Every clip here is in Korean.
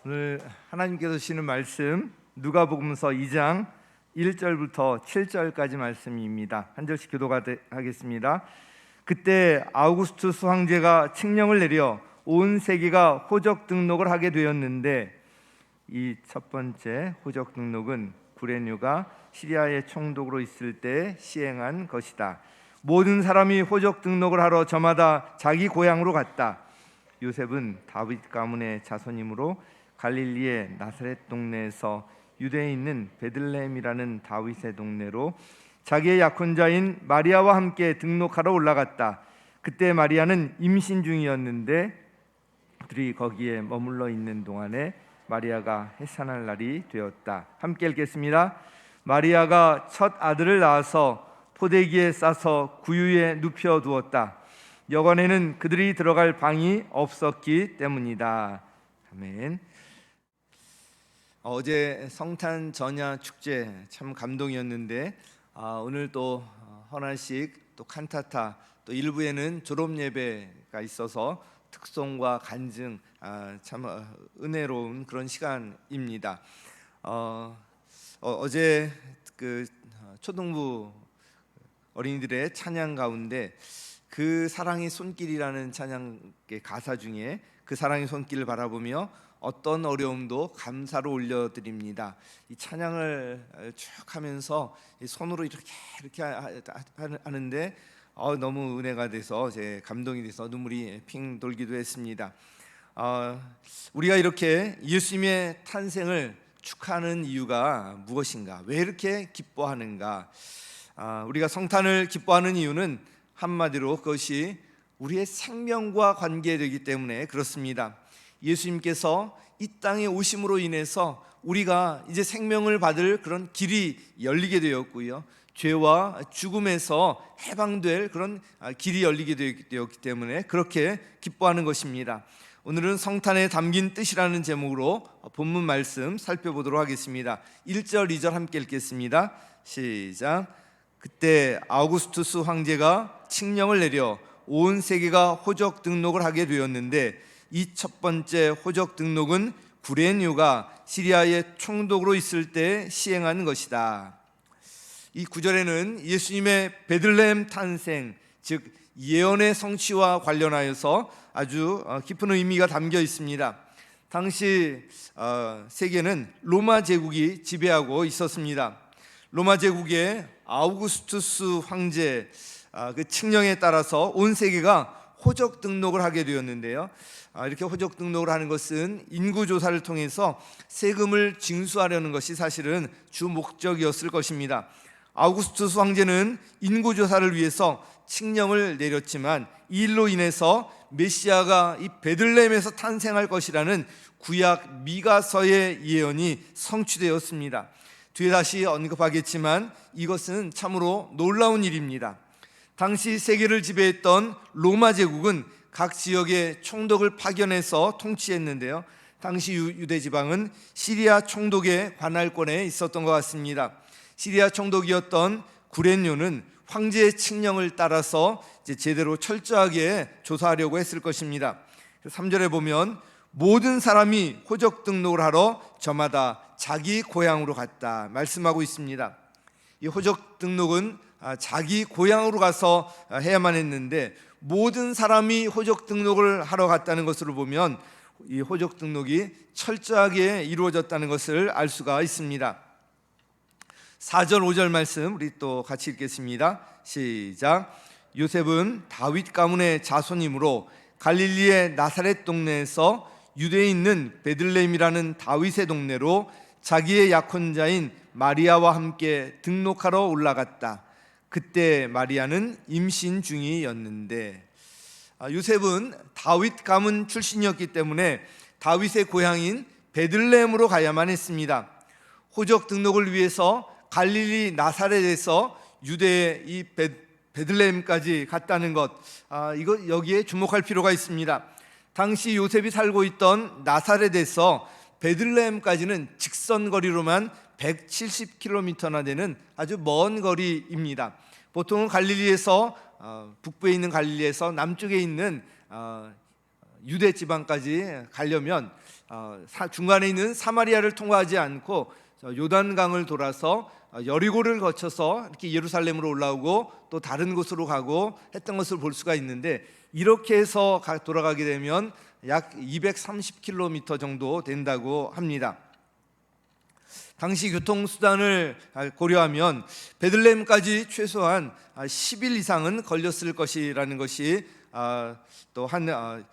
오늘 하나님께서 주시는 말씀 누가복음서 2장 1절부터 7절까지 말씀입니다. 한 절씩 교독하겠습니다. 그때 아우구스투스 황제가 칙령을 내려 온 세계가 호적 등록을 하게 되었는데, 이 첫 번째 호적 등록은 구레뉴가 시리아의 총독으로 있을 때 시행한 것이다. 모든 사람이 호적 등록을 하러 저마다 자기 고향으로 갔다. 요셉은 다윗 가문의 자손이므로 갈릴리의 나사렛 동네에서 유대에 있는 베들레헴이라는 다윗의 동네로 자기의 약혼자인 마리아와 함께 등록하러 올라갔다. 그때 마리아는 임신 중이었는데 그들이 거기에 머물러 있는 동안에 마리아가 해산할 날이 되었다. 함께 읽겠습니다. 마리아가 첫 아들을 낳아서 포대기에 싸서 구유에 눕혀 두었다. 여관에는 그들이 들어갈 방이 없었기 때문이다. 아멘. 어제 성탄 전야 축제 참 감동이었는데, 오늘 또 헌화식, 또 칸타타, 또 일부에는 졸업 예배가 있어서 특송과 간증, 참 은혜로운 그런 시간입니다. 어제 그 초등부 어린이들의 찬양 가운데 그 사랑의 손길이라는 찬양의 가사 중에 그 사랑의 손길을 바라보며 어떤 어려움도 감사로 올려드립니다. 이 찬양을 쭉 하면서 손으로 이렇게 하는데 너무 은혜가 돼서 제 감동이 돼서 눈물이 핑 돌기도 했습니다. 우리가 이렇게 예수님의 탄생을 축하하는 이유가 무엇인가? 왜 이렇게 기뻐하는가? 우리가 성탄을 기뻐하는 이유는 한마디로 그것이 우리의 생명과 관계되기 때문에 그렇습니다. 예수님께서 이 땅에 오심으로 인해서 우리가 이제 생명을 받을 그런 길이 열리게 되었고요, 죄와 죽음에서 해방될 그런 길이 열리게 되었기 때문에 그렇게 기뻐하는 것입니다. 오늘은 성탄에 담긴 뜻이라는 제목으로 본문 말씀 살펴보도록 하겠습니다. 1절 2절 함께 읽겠습니다. 시작. 그때 아우구스투스 황제가 칙령을 내려 온 세계가 호적 등록을 하게 되었는데, 이 첫 번째 호적 등록은 구레뉴가 시리아의 총독으로 있을 때 시행한 것이다. 이 구절에는 예수님의 베들레헴 탄생, 즉 예언의 성취와 관련하여서 아주 깊은 의미가 담겨 있습니다. 당시 세계는 로마 제국이 지배하고 있었습니다. 로마 제국의 아우구스투스 황제 그 칙령에 따라서 온 세계가 호적 등록을 하게 되었는데요, 이렇게 호적 등록을 하는 것은 인구조사를 통해서 세금을 징수하려는 것이 사실은 주 목적이었을 것입니다. 아우구스투스 황제는 인구조사를 위해서 칙령을 내렸지만 이 일로 인해서 메시아가 이 베들레헴에서 탄생할 것이라는 구약 미가서의 예언이 성취되었습니다. 뒤에 다시 언급하겠지만 이것은 참으로 놀라운 일입니다. 당시 세계를 지배했던 로마 제국은 각 지역의 총독을 파견해서 통치했는데요, 당시 유대 지방은 시리아 총독의 관할권에 있었던 것 같습니다. 시리아 총독이었던 구레뉴는 황제의 칙령을 따라서 제대로 철저하게 조사하려고 했을 것입니다. 3절에 보면 모든 사람이 호적 등록을 하러 저마다 자기 고향으로 갔다 말씀하고 있습니다. 이 호적 등록은 자기 고향으로 가서 해야만 했는데, 모든 사람이 호적 등록을 하러 갔다는 것으로 보면 이 호적 등록이 철저하게 이루어졌다는 것을 알 수가 있습니다. 4절 5절 말씀 우리 또 같이 읽겠습니다. 시작. 요셉은 다윗 가문의 자손이므로 갈릴리의 나사렛 동네에서 유대에 있는 베들레헴이라는 다윗의 동네로 자기의 약혼자인 마리아와 함께 등록하러 올라갔다. 그때 마리아는 임신 중이었는데, 요셉은 다윗 가문 출신이었기 때문에 다윗의 고향인 베들레헴으로 가야만 했습니다. 호적 등록을 위해서 갈릴리 나사렛에서 유대의 이 베들레헴까지 갔다는 것, 여기에 주목할 필요가 있습니다. 당시 요셉이 살고 있던 나사렛에서 베들레헴까지는 직선 거리로만 170km나 되는 아주 먼 거리입니다. 보통은 갈릴리에서 북부에 있는 갈릴리에서 남쪽에 있는 유대 지방까지 가려면 중간에 있는 사마리아를 통과하지 않고 요단강을 돌아서 여리고를 거쳐서 이렇게 예루살렘으로 올라오고 또 다른 곳으로 가고 했던 것을 볼 수가 있는데, 이렇게 해서 돌아가게 되면 약 230km 정도 된다고 합니다. 당시 교통수단을 고려하면 베들레헴까지 최소한 10일 이상은 걸렸을 것이라는 것이 또 한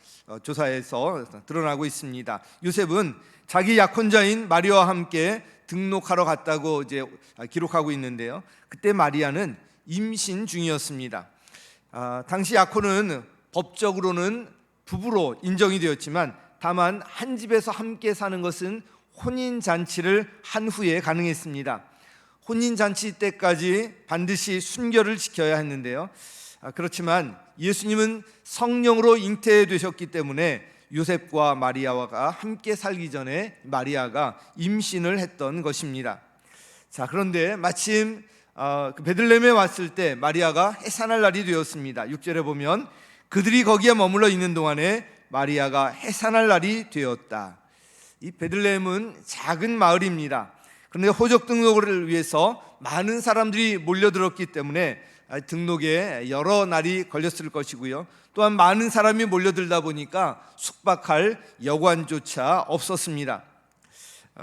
조사에서 드러나고 있습니다. 요셉은 자기 약혼자인 마리아와 함께 등록하러 갔다고 이제 기록하고 있는데요, 그때 마리아는 임신 중이었습니다. 당시 약혼은 법적으로는 부부로 인정이 되었지만, 다만 한 집에서 함께 사는 것은 혼인잔치를 한 후에 가능했습니다. 혼인잔치 때까지 반드시 순결을 지켜야 했는데요, 그렇지만 예수님은 성령으로 잉태되셨기 때문에 요셉과 마리아가 함께 살기 전에 마리아가 임신을 했던 것입니다. 그런데 마침 그 베들레헴에 왔을 때 마리아가 해산할 날이 되었습니다. 6절에 보면 그들이 거기에 머물러 있는 동안에 마리아가 해산할 날이 되었다. 이 베들레헴은 작은 마을입니다. 그런데 호적 등록을 위해서 많은 사람들이 몰려들었기 때문에 등록에 여러 날이 걸렸을 것이고요, 또한 많은 사람이 몰려들다 보니까 숙박할 여관조차 없었습니다.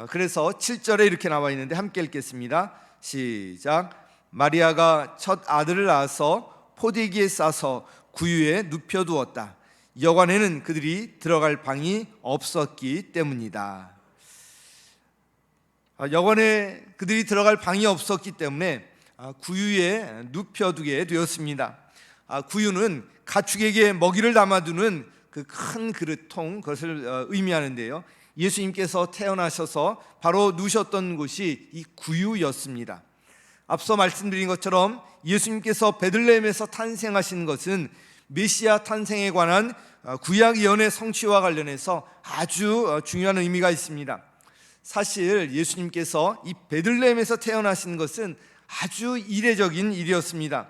그래서 7절에 이렇게 나와 있는데 함께 읽겠습니다. 시작. 마리아가 첫 아들을 낳아서 포대기에 싸서 구유에 눕혀두었다. 여관에는 그들이 들어갈 방이 없었기 때문이다. 여관에 그들이 들어갈 방이 없었기 때문에 구유에 눕혀두게 되었습니다. 구유는 가축에게 먹이를 담아두는 그 큰 그릇통, 그것을 의미하는데요, 예수님께서 태어나셔서 바로 누셨던 곳이 이 구유였습니다. 앞서 말씀드린 것처럼 예수님께서 베들레헴에서 탄생하신 것은 메시아 탄생에 관한 구약 예언의 성취와 관련해서 아주 중요한 의미가 있습니다. 사실 예수님께서 이 베들레헴에서 태어나신 것은 아주 이례적인 일이었습니다.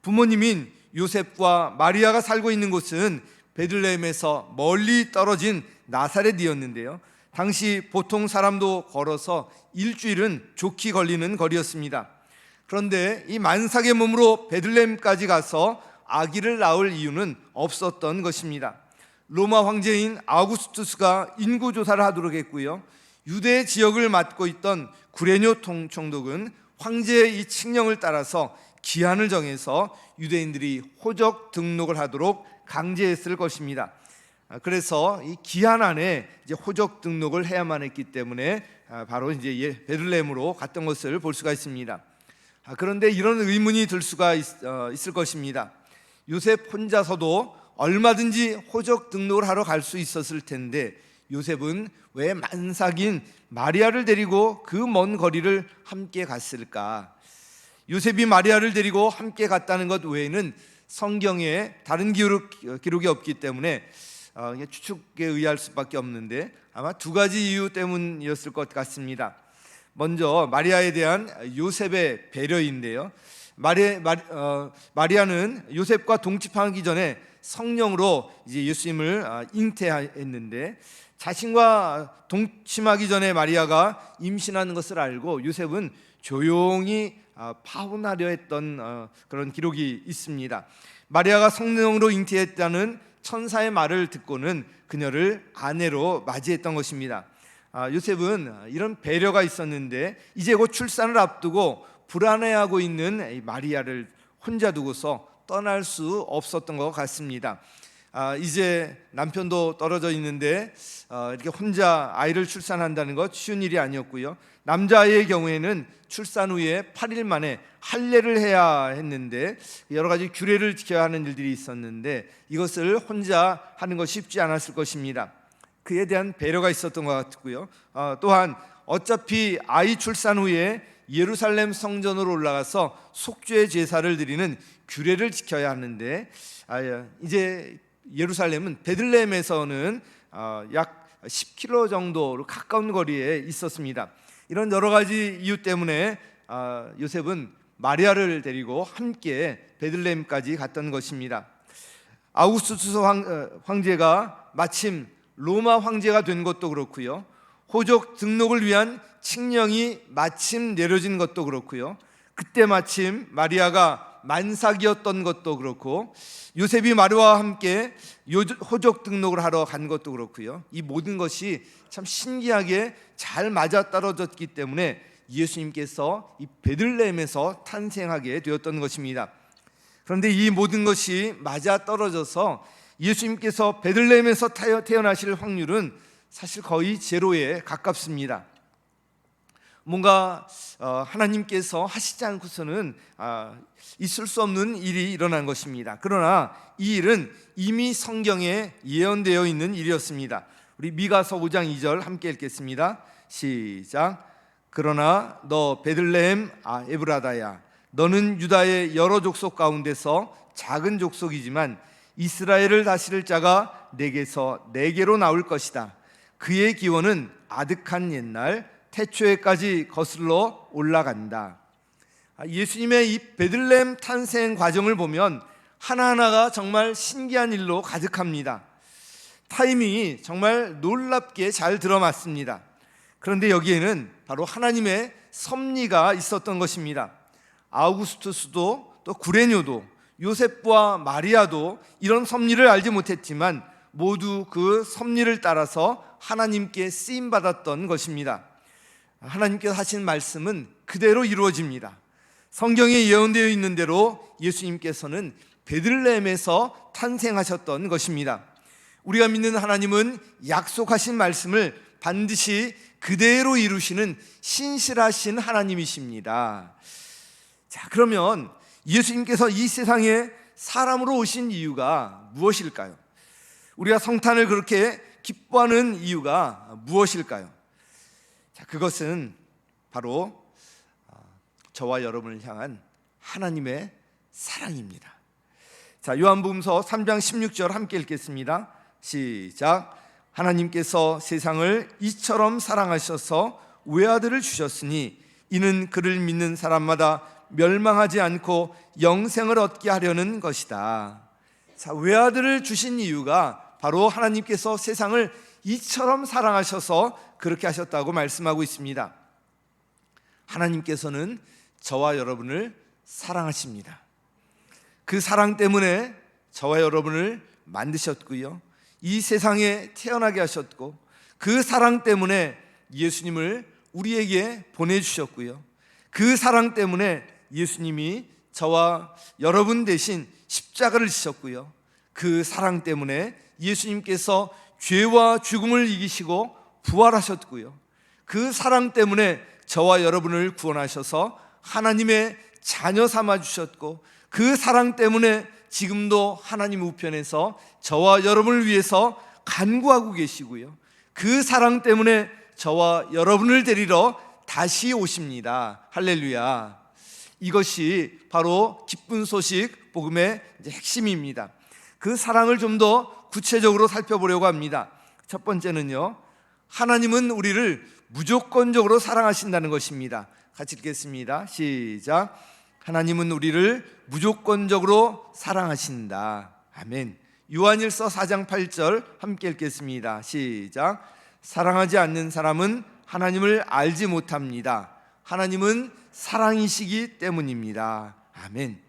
부모님인 요셉과 마리아가 살고 있는 곳은 베들레헴에서 멀리 떨어진 나사렛이었는데요, 당시 보통 사람도 걸어서 일주일은 좋게 걸리는 거리였습니다. 그런데 이 만삭의 몸으로 베들레헴까지 가서 아기를 낳을 이유는 없었던 것입니다. 로마 황제인 아우구스투스가 인구조사를 하도록 했고요, 유대 지역을 맡고 있던 구레뇨 총독은 황제의 이 칙령을 따라서 기한을 정해서 유대인들이 호적 등록을 하도록 강제했을 것입니다. 그래서 이 기한 안에 이제 호적 등록을 해야만 했기 때문에 바로 이제 베들레헴으로 갔던 것을 볼 수가 있습니다. 그런데 이런 의문이 들 수가 있을 것입니다. 요셉 혼자서도 얼마든지 호적 등록을 하러 갈 수 있었을 텐데 요셉은 왜 만삭인 마리아를 데리고 그 먼 거리를 함께 갔을까? 요셉이 마리아를 데리고 함께 갔다는 것 외에는 성경에 다른 기록이 없기 때문에 추측에 의할 수밖에 없는데 아마 두 가지 이유 때문이었을 것 같습니다. 먼저 마리아에 대한 요셉의 배려인데요, 마리아는 요셉과 동침하기 전에 성령으로 이제 예수님을 잉태했는데, 자신과 동침하기 전에 마리아가 임신하는 것을 알고 요셉은 조용히 파혼하려 했던 그런 기록이 있습니다. 마리아가 성령으로 잉태했다는 천사의 말을 듣고는 그녀를 아내로 맞이했던 것입니다. 요셉은 이런 배려가 있었는데 이제 곧 출산을 앞두고 불안해하고 있는 마리아를 혼자 두고서 떠날 수 없었던 것 같습니다. 이제 남편도 떨어져 있는데 이렇게 혼자 아이를 출산한다는 것 쉬운 일이 아니었고요, 남자아이의 경우에는 출산 후에 8일 만에 할례를 해야 했는데 여러 가지 규례를 지켜야 하는 일들이 있었는데 이것을 혼자 하는 것이 쉽지 않았을 것입니다. 그에 대한 배려가 있었던 것 같고요, 또한 어차피 아이 출산 후에 예루살렘 성전으로 올라가서 속죄 제사를 드리는 규례를 지켜야 하는데 이제 예루살렘은 베들레헴에서는 약 10km 정도로 가까운 거리에 있었습니다. 이런 여러 가지 이유 때문에 요셉은 마리아를 데리고 함께 베들레헴까지 갔던 것입니다. 아우구스투스 황제가 마침 로마 황제가 된 것도 그렇고요. 호족 등록을 위한 칙령이 마침 내려진 것도 그렇고요. 그때 마침 마리아가 만삭이었던 것도 그렇고, 요셉이 마리아와 함께 호족 등록을 하러 간 것도 그렇고요. 이 모든 것이 참 신기하게 잘 맞아떨어졌기 때문에 예수님께서 이 베들레헴에서 탄생하게 되었던 것입니다. 그런데 이 모든 것이 맞아떨어져서 예수님께서 베들레헴에서 태어나실 확률은 사실 거의 제로에 가깝습니다. 뭔가 하나님께서 하시지 않고서는 있을 수 없는 일이 일어난 것입니다. 그러나 이 일은 이미 성경에 예언되어 있는 일이었습니다. 우리 미가서 5장 2절 함께 읽겠습니다. 시작. 그러나 너 베들레헴 에브라다야, 너는 유다의 여러 족속 가운데서 작은 족속이지만 이스라엘을 다스릴 자가 내게로 나올 것이다. 그의 기원은 아득한 옛날 태초에까지 거슬러 올라간다. 예수님의 이 베들레헴 탄생 과정을 보면 하나하나가 정말 신기한 일로 가득합니다. 타이밍이 정말 놀랍게 잘 들어맞습니다. 그런데 여기에는 바로 하나님의 섭리가 있었던 것입니다. 아우구스투스도 또 구레뇨도 요셉과 마리아도 이런 섭리를 알지 못했지만 모두 그 섭리를 따라서 하나님께 쓰임받았던 것입니다. 하나님께서 하신 말씀은 그대로 이루어집니다. 성경에 예언되어 있는 대로 예수님께서는 베들레헴에서 탄생하셨던 것입니다. 우리가 믿는 하나님은 약속하신 말씀을 반드시 그대로 이루시는 신실하신 하나님이십니다. 자, 그러면 예수님께서 이 세상에 사람으로 오신 이유가 무엇일까요? 우리가 성탄을 그렇게 기뻐하는 이유가 무엇일까요? 자, 그것은 바로 저와 여러분을 향한 하나님의 사랑입니다. 자, 요한복음서 3장 16절 함께 읽겠습니다. 시작. 하나님께서 세상을 이처럼 사랑하셔서 외아들을 주셨으니 이는 그를 믿는 사람마다 멸망하지 않고 영생을 얻게 하려는 것이다. 자, 외아들을 주신 이유가 바로 하나님께서 세상을 이처럼 사랑하셔서 그렇게 하셨다고 말씀하고 있습니다. 하나님께서는 저와 여러분을 사랑하십니다. 그 사랑 때문에 저와 여러분을 만드셨고요, 이 세상에 태어나게 하셨고, 그 사랑 때문에 예수님을 우리에게 보내주셨고요, 그 사랑 때문에 예수님이 저와 여러분 대신 십자가를 지셨고요, 그 사랑 때문에 예수님께서 죄와 죽음을 이기시고 부활하셨고요, 그 사랑 때문에 저와 여러분을 구원하셔서 하나님의 자녀 삼아 주셨고, 그 사랑 때문에 지금도 하나님 우편에서 저와 여러분을 위해서 간구하고 계시고요, 그 사랑 때문에 저와 여러분을 데리러 다시 오십니다. 할렐루야. 이것이 바로 기쁜 소식 복음의 핵심입니다. 그 사랑을 좀 더 구체적으로 살펴보려고 합니다. 첫 번째는요, 하나님은 우리를 무조건적으로 사랑하신다는 것입니다. 같이 읽겠습니다. 시작. 하나님은 우리를 무조건적으로 사랑하신다. 아멘. 요한일서 4장 8절 함께 읽겠습니다. 시작. 사랑하지 않는 사람은 하나님을 알지 못합니다. 하나님은 사랑이시기 때문입니다. 아멘.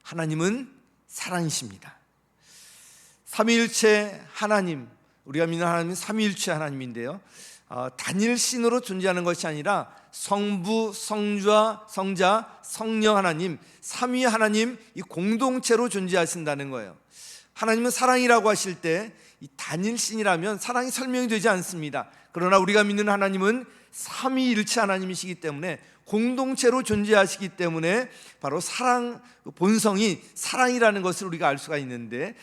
하나님은 사랑이십니다. 삼위일체 하나님, 우리가 믿는 하나님은 삼위일체 하나님인데요, 단일신으로 존재하는 것이 아니라 성부, 성자, 성령 하나님, 삼위 하나님, 이 공동체로 존재하신다는 거예요. 하나님은 사랑이라고 하실 때 이 단일신이라면 사랑이 설명이 되지 않습니다. 그러나 우리가 믿는 하나님은 삼위일체 하나님이시기 때문에 공동체로 존재하시기 때문에 바로 사랑, 본성이 사랑이라는 것을 우리가 알 수가 있는데,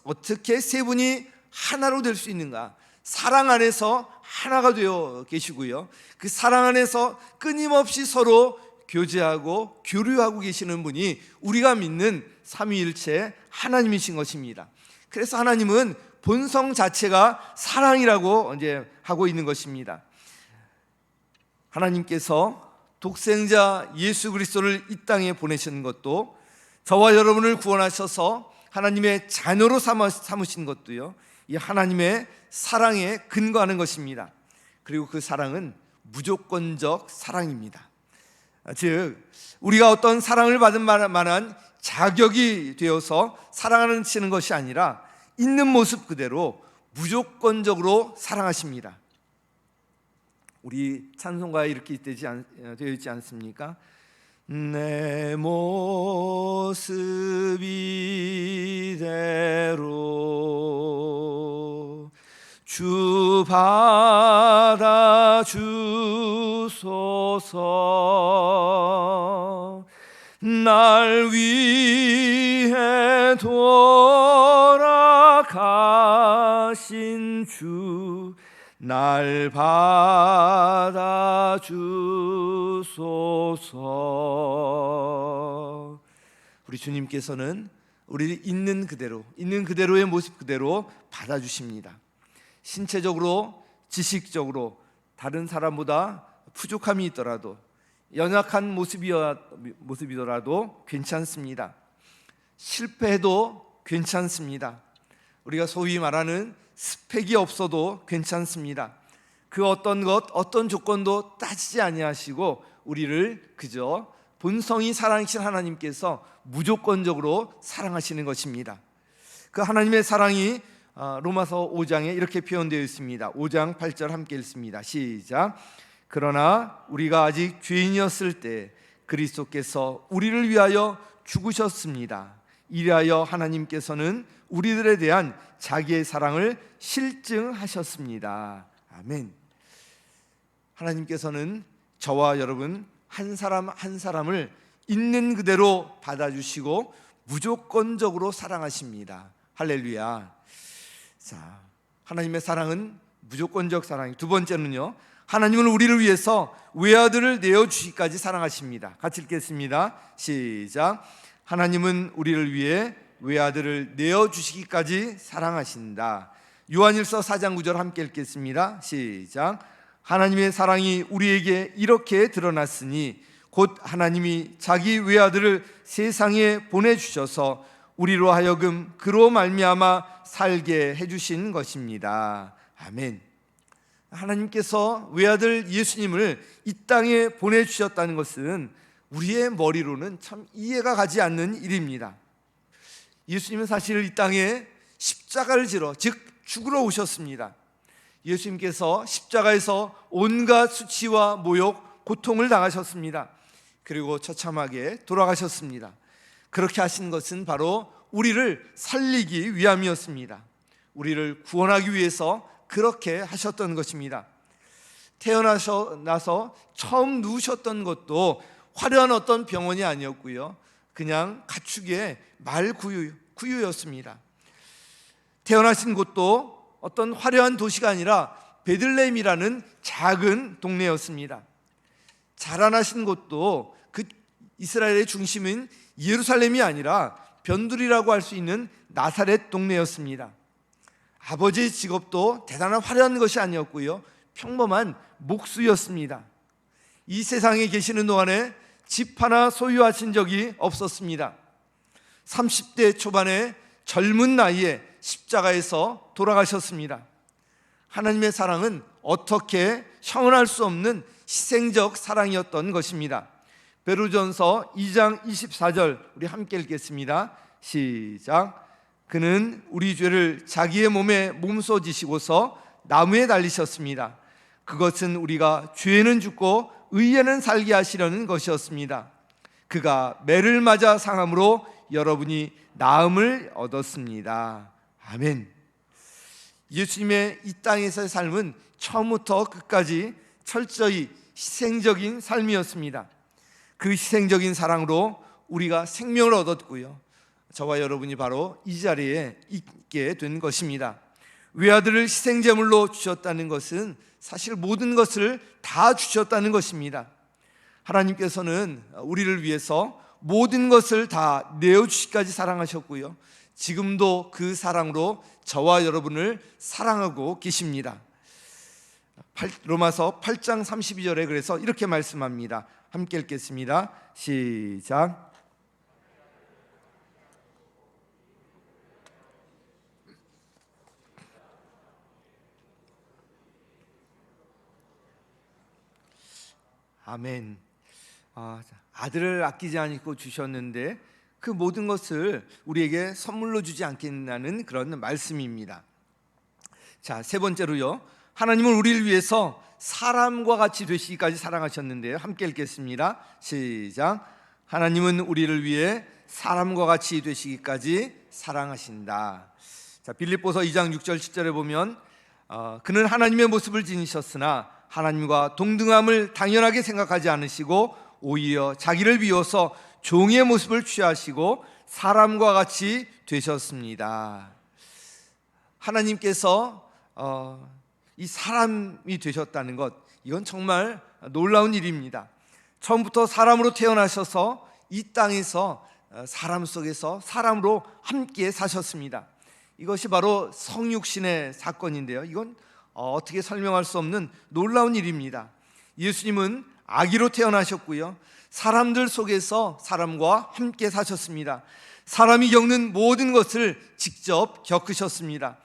어떻게 세 분이 하나로 될 수 있는가? 사랑 안에서 하나가 되어 계시고요, 그 사랑 안에서 끊임없이 서로 교제하고 교류하고 계시는 분이 우리가 믿는 삼위일체 하나님이신 것입니다. 그래서 하나님은 본성 자체가 사랑이라고 이제 하고 있는 것입니다. 하나님께서 독생자 예수 그리스도를 이 땅에 보내신 것도, 저와 여러분을 구원하셔서 하나님의 자녀로 삼으신 것도요, 이 하나님의 사랑에 근거하는 것입니다. 그리고 그 사랑은 무조건적 사랑입니다. 즉 우리가 어떤 사랑을 받을 만한 자격이 되어서 사랑하는 것이 아니라 있는 모습 그대로 무조건적으로 사랑하십니다. 우리 찬송가에 이렇게 되어 있지 않습니까? 내 모습 이대로 주 받아주소서. 날 위해 돌아가신 주 날 받아주소서. 우리 주님께서는 우리를 있는 그대로의 모습 그대로 받아주십니다. 신체적으로, 지식적으로 다른 사람보다 부족함이 있더라도, 연약한 모습이더라도 괜찮습니다. 실패해도 괜찮습니다. 우리가 소위 말하는 스펙이 없어도 괜찮습니다. 그 어떤 조건도 따지지 아니하시고 우리를 그저 본성이 사랑이신 하나님께서 무조건적으로 사랑하시는 것입니다. 그 하나님의 사랑이 로마서 5장에 이렇게 표현되어 있습니다. 5장 8절 함께 읽습니다. 시작. 그러나 우리가 아직 죄인이었을 때 그리스도께서 우리를 위하여 죽으셨습니다. 이리하여 하나님께서는 우리들에 대한 자기의 사랑을 실증하셨습니다. 아멘. 하나님께서는 저와 여러분 한 사람 한 사람을 있는 그대로 받아주시고 무조건적으로 사랑하십니다. 할렐루야. 자, 하나님의 사랑은 무조건적 사랑이. 두 번째는요, 하나님은 우리를 위해서 외아들을 내어주시기까지 사랑하십니다. 같이 읽겠습니다. 시작. 하나님은 우리를 위해 외아들을 내어주시기까지 사랑하신다. 요한일서 4장 9절 함께 읽겠습니다. 시작. 하나님의 사랑이 우리에게 이렇게 드러났으니 곧 하나님이 자기 외아들을 세상에 보내주셔서 우리로 하여금 그로 말미암아 살게 해주신 것입니다. 아멘. 하나님께서 외아들 예수님을 이 땅에 보내주셨다는 것은 우리의 머리로는 참 이해가 가지 않는 일입니다. 예수님은 사실 이 땅에 십자가를 지러, 즉 죽으러 오셨습니다. 예수님께서 십자가에서 온갖 수치와 모욕, 고통을 당하셨습니다. 그리고 처참하게 돌아가셨습니다. 그렇게 하신 것은 바로 우리를 살리기 위함이었습니다. 우리를 구원하기 위해서 그렇게 하셨던 것입니다. 태어나서 처음 누우셨던 것도 화려한 어떤 병원이 아니었고요, 그냥 가축의 말구유였습니다. 태어나신 곳도 어떤 화려한 도시가 아니라 베들레헴이라는 작은 동네였습니다. 자라나신 곳도 그 이스라엘의 중심인 예루살렘이 아니라 변두리라고 할 수 있는 나사렛 동네였습니다. 아버지의 직업도 대단한 화려한 것이 아니었고요, 평범한 목수였습니다. 이 세상에 계시는 동안에 집 하나 소유하신 적이 없었습니다. 30대 초반에 젊은 나이에 십자가에서 돌아가셨습니다. 하나님의 사랑은 어떻게 형언할 수 없는 희생적 사랑이었던 것입니다. 베드로전서 2장 24절 우리 함께 읽겠습니다. 시작. 그는 우리 죄를 자기의 몸에 몸소 지시고서 나무에 달리셨습니다. 그것은 우리가 죄는 죽고 의에는 살게 하시려는 것이었습니다. 그가 매를 맞아 상함으로 여러분이 나음을 얻었습니다. 아멘. 예수님의 이 땅에서의 삶은 처음부터 끝까지 철저히 희생적인 삶이었습니다. 그 희생적인 사랑으로 우리가 생명을 얻었고요, 저와 여러분이 바로 이 자리에 있게 된 것입니다. 외아들을 희생제물로 주셨다는 것은 사실 모든 것을 다 주셨다는 것입니다. 하나님께서는 우리를 위해서 모든 것을 다 내어주시기까지 사랑하셨고요, 지금도 그 사랑으로 저와 여러분을 사랑하고 계십니다. 로마서 8장 32절에 그래서 이렇게 말씀합니다. 함께 읽겠습니다. 시작. 아멘. 아들을 아끼지 않고 주셨는데 그 모든 것을 우리에게 선물로 주지 않겠다는 그런 말씀입니다. 자, 세 번째로요. 하나님은 우리를 위해서 사람과 같이 되시기까지 사랑하셨는데요. 함께 읽겠습니다. 시작. 하나님은 우리를 위해 사람과 같이 되시기까지 사랑하신다. 자, 빌립보서 2장 6절 10절에 보면 그는 하나님의 모습을 지니셨으나 하나님과 동등함을 당연하게 생각하지 않으시고 오히려 자기를 비워서 종의 모습을 취하시고 사람과 같이 되셨습니다. 하나님께서 이 사람이 되셨다는 것, 이건 정말 놀라운 일입니다. 처음부터 사람으로 태어나셔서 이 땅에서 사람 속에서 사람으로 함께 사셨습니다. 이것이 바로 성육신의 사건인데요. 이건 어떻게 설명할 수 없는 놀라운 일입니다. 예수님은 아기로 태어나셨고요. 사람들 속에서 사람과 함께 사셨습니다. 사람이 겪는 모든 것을 직접 겪으셨습니다.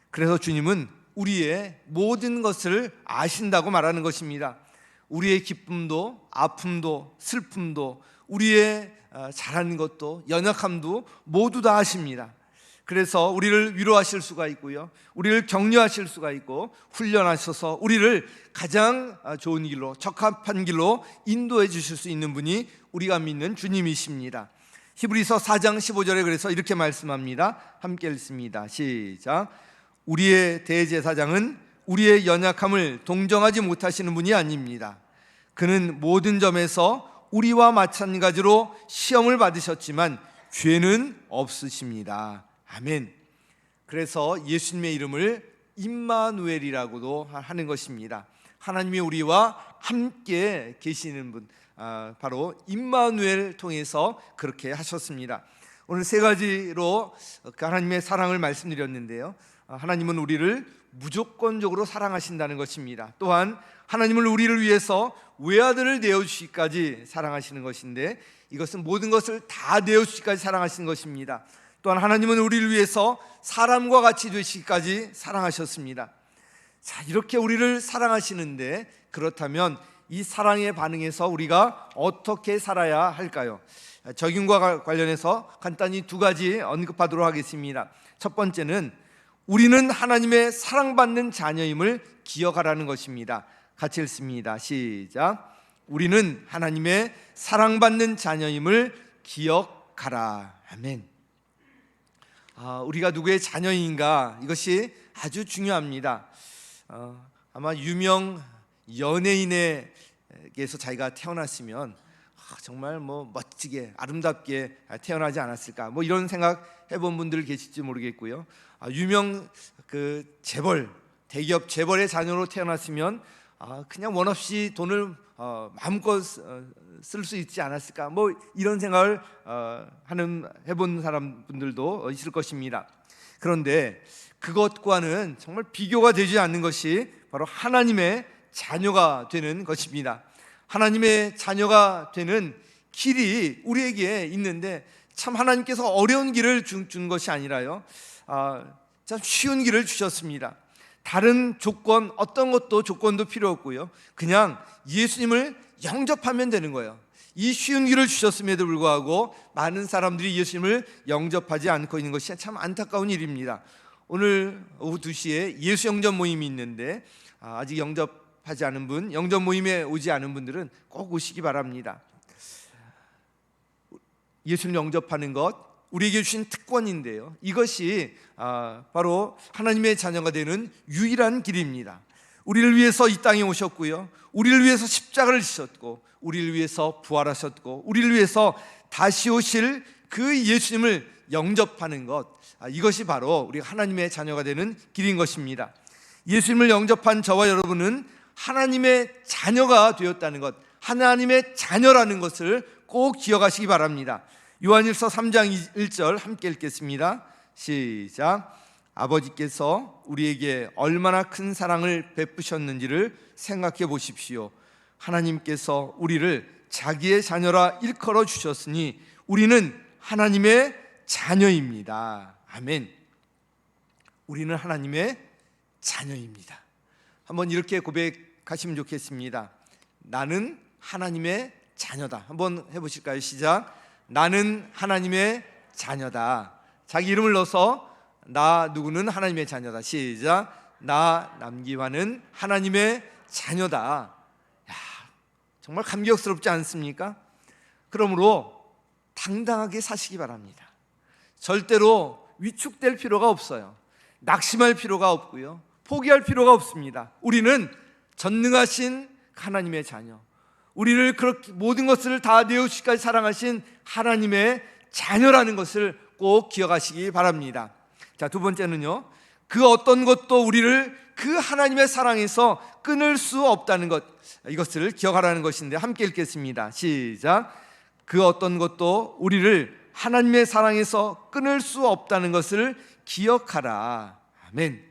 그래서 주님은 우리의 모든 것을 아신다고 말하는 것입니다. 우리의 기쁨도 아픔도 슬픔도 우리의 잘하는 것도 연약함도 모두 다 아십니다. 그래서 우리를 위로하실 수가 있고요, 우리를 격려하실 수가 있고 훈련하셔서 우리를 가장 좋은 길로, 적합한 길로 인도해 주실 수 있는 분이 우리가 믿는 주님이십니다. 히브리서 4장 15절에 그래서 이렇게 말씀합니다. 함께 읽습니다. 시작. 우리의 대제사장은 우리의 연약함을 동정하지 못하시는 분이 아닙니다. 그는 모든 점에서 우리와 마찬가지로 시험을 받으셨지만 죄는 없으십니다. 아멘. 그래서 예수님의 이름을 임마누엘이라고도 하는 것입니다. 하나님이 우리와 함께 계시는 분, 바로 임마누엘 통해서 그렇게 하셨습니다. 오늘 세 가지로 하나님의 사랑을 말씀드렸는데요. 하나님은 우리를 무조건적으로 사랑하신다는 것입니다. 또한 하나님은 우리를 위해서 외아들을 내어주시기까지 사랑하시는 것인데 이것은 모든 것을 다 내어주시기까지 사랑하시는 것입니다. 또한 하나님은 우리를 위해서 사람과 같이 되시기까지 사랑하셨습니다. 자, 이렇게 우리를 사랑하시는데 그렇다면 이 사랑에 반응해서 우리가 어떻게 살아야 할까요? 적용과 관련해서 간단히 두 가지 언급하도록 하겠습니다. 첫 번째는 우리는 하나님의 사랑받는 자녀임을 기억하라는 것입니다. 같이 읽습니다. 시작. 우리는 하나님의 사랑받는 자녀임을 기억하라. 아멘. 우리가 누구의 자녀인가, 이것이 아주 중요합니다. 아마 유명 연예인에게서 자기가 태어났으면 정말 멋지게 아름답게 태어나지 않았을까, 이런 생각 해본 분들 계실지 모르겠고요. 유명 재벌, 대기업 재벌의 자녀로 태어났으면 그냥 원 없이 돈을 마음껏 쓸 수 있지 않았을까, 이런 생각을 해본 사람분들도 있을 것입니다. 그런데 그것과는 정말 비교가 되지 않는 것이 바로 하나님의 자녀가 되는 것입니다. 하나님의 자녀가 되는 길이 우리에게 있는데 참 하나님께서 어려운 길을 준 것이 아니라요, 참 쉬운 길을 주셨습니다. 다른 조건, 어떤 것도 조건도 필요 없고요, 그냥 예수님을 영접하면 되는 거예요. 이 쉬운 길을 주셨음에도 불구하고 많은 사람들이 예수님을 영접하지 않고 있는 것이 참 안타까운 일입니다. 오늘 오후 2시에 예수 영접 모임이 있는데 아직 영접하지 않은 분, 영접 모임에 오지 않은 분들은 꼭 오시기 바랍니다. 예수님 영접하는 것, 우리에게 주신 특권인데요, 이것이 바로 하나님의 자녀가 되는 유일한 길입니다. 우리를 위해서 이 땅에 오셨고요, 우리를 위해서 십자가를 지셨고, 우리를 위해서 부활하셨고, 우리를 위해서 다시 오실 그 예수님을 영접하는 것, 이것이 바로 우리가 하나님의 자녀가 되는 길인 것입니다. 예수님을 영접한 저와 여러분은 하나님의 자녀가 되었다는 것, 하나님의 자녀라는 것을 꼭 기억하시기 바랍니다. 요한일서 3장 1절 함께 읽겠습니다. 시작. 아버지께서 우리에게 얼마나 큰 사랑을 베푸셨는지를 생각해 보십시오. 하나님께서 우리를 자기의 자녀라 일컬어 주셨으니 우리는 하나님의 자녀입니다. 아멘. 우리는 하나님의 자녀입니다. 한번 이렇게 고백하시면 좋겠습니다. 나는 하나님의 자녀다. 한번 해보실까요? 시작. 나는 하나님의 자녀다. 자기 이름을 넣어서 나 누구는 하나님의 자녀다. 시작. 나 남기환은 하나님의 자녀다. 야, 정말 감격스럽지 않습니까? 그러므로 당당하게 사시기 바랍니다. 절대로 위축될 필요가 없어요. 낙심할 필요가 없고요, 포기할 필요가 없습니다. 우리는 전능하신 하나님의 자녀, 우리를 그렇게 모든 것을 다 내어주시기까지 사랑하신 하나님의 자녀라는 것을 꼭 기억하시기 바랍니다. 자, 두 번째는요, 그 어떤 것도 우리를 그 하나님의 사랑에서 끊을 수 없다는 것, 이것을 기억하라는 것인데 함께 읽겠습니다. 시작. 그 어떤 것도 우리를 하나님의 사랑에서 끊을 수 없다는 것을 기억하라. 아멘.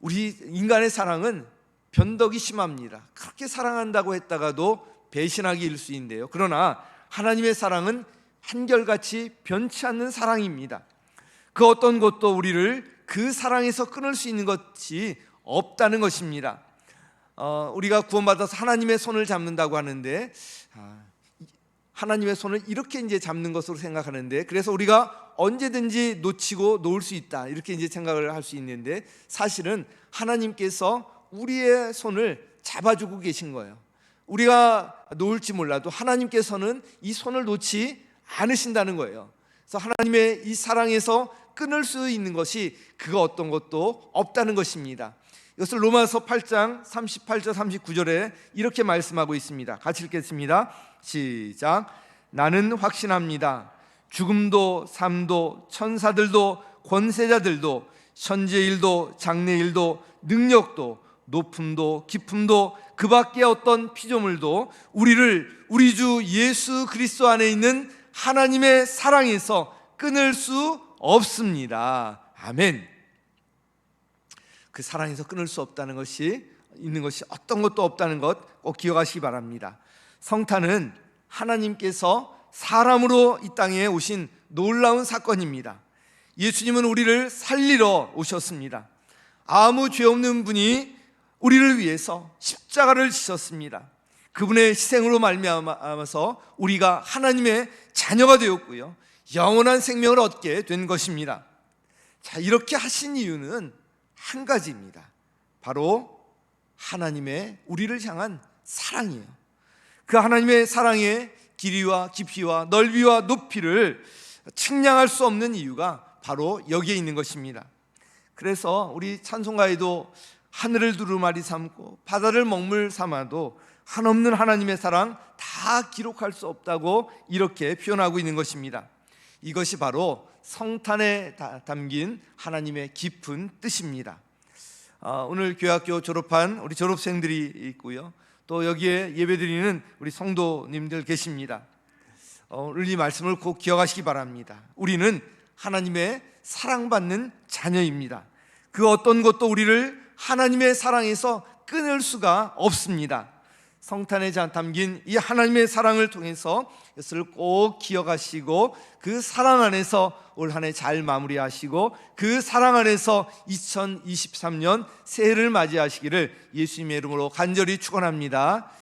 우리 인간의 사랑은 변덕이 심합니다. 그렇게 사랑한다고 했다가도 배신하기 일수인데요, 그러나 하나님의 사랑은 한결같이 변치 않는 사랑입니다. 그 어떤 것도 우리를 그 사랑에서 끊을 수 있는 것이 없다는 것입니다. 우리가 구원받아서 하나님의 손을 잡는다고 하는데, 하나님의 손을 이렇게 이제 잡는 것으로 생각하는데, 그래서 우리가 언제든지 놓치고 놓을 수 있다, 이렇게 이제 생각을 할 수 있는데, 사실은 하나님께서 우리의 손을 잡아주고 계신 거예요. 우리가 놓을지 몰라도 하나님께서는 이 손을 놓지 않으신다는 거예요. 그래서 하나님의 이 사랑에서 끊을 수 있는 것이 그 어떤 것도 없다는 것입니다. 이것을 로마서 8장 38절 39절에 이렇게 말씀하고 있습니다. 같이 읽겠습니다. 시작. 나는 확신합니다. 죽음도 삶도 천사들도 권세자들도 현재일도 장래일도 능력도 높음도 깊음도 그 밖에 어떤 피조물도 우리를 우리 주 예수 그리스도 안에 있는 하나님의 사랑에서 끊을 수 없습니다. 아멘. 그 사랑에서 끊을 수 없다는 것이, 있는 것이 어떤 것도 없다는 것 꼭 기억하시기 바랍니다. 성탄은 하나님께서 사람으로 이 땅에 오신 놀라운 사건입니다. 예수님은 우리를 살리러 오셨습니다. 아무 죄 없는 분이 우리를 위해서 십자가를 지셨습니다. 그분의 희생으로 말미암아서 우리가 하나님의 자녀가 되었고요, 영원한 생명을 얻게 된 것입니다. 자, 이렇게 하신 이유는 한 가지입니다. 바로 하나님의 우리를 향한 사랑이에요. 그 하나님의 사랑의 길이와 깊이와 넓이와 높이를 측량할 수 없는 이유가 바로 여기에 있는 것입니다. 그래서 우리 찬송가에도 하늘을 두루마리 삼고 바다를 먹물 삼아도 한없는 하나님의 사랑 다 기록할 수 없다고 이렇게 표현하고 있는 것입니다. 이것이 바로 성탄에 담긴 하나님의 깊은 뜻입니다. 오늘 교회학교 졸업한 우리 졸업생들이 있고요, 또 여기에 예배드리는 우리 성도님들 계십니다. 오늘 이 말씀을 꼭 기억하시기 바랍니다. 우리는 하나님의 사랑받는 자녀입니다. 그 어떤 것도 우리를 하나님의 사랑에서 끊을 수가 없습니다. 성탄에 담긴 이 하나님의 사랑을 통해서 이것을 꼭 기억하시고 그 사랑 안에서 올 한 해 잘 마무리하시고 그 사랑 안에서 2023년 새해를 맞이하시기를 예수님의 이름으로 간절히 축원합니다.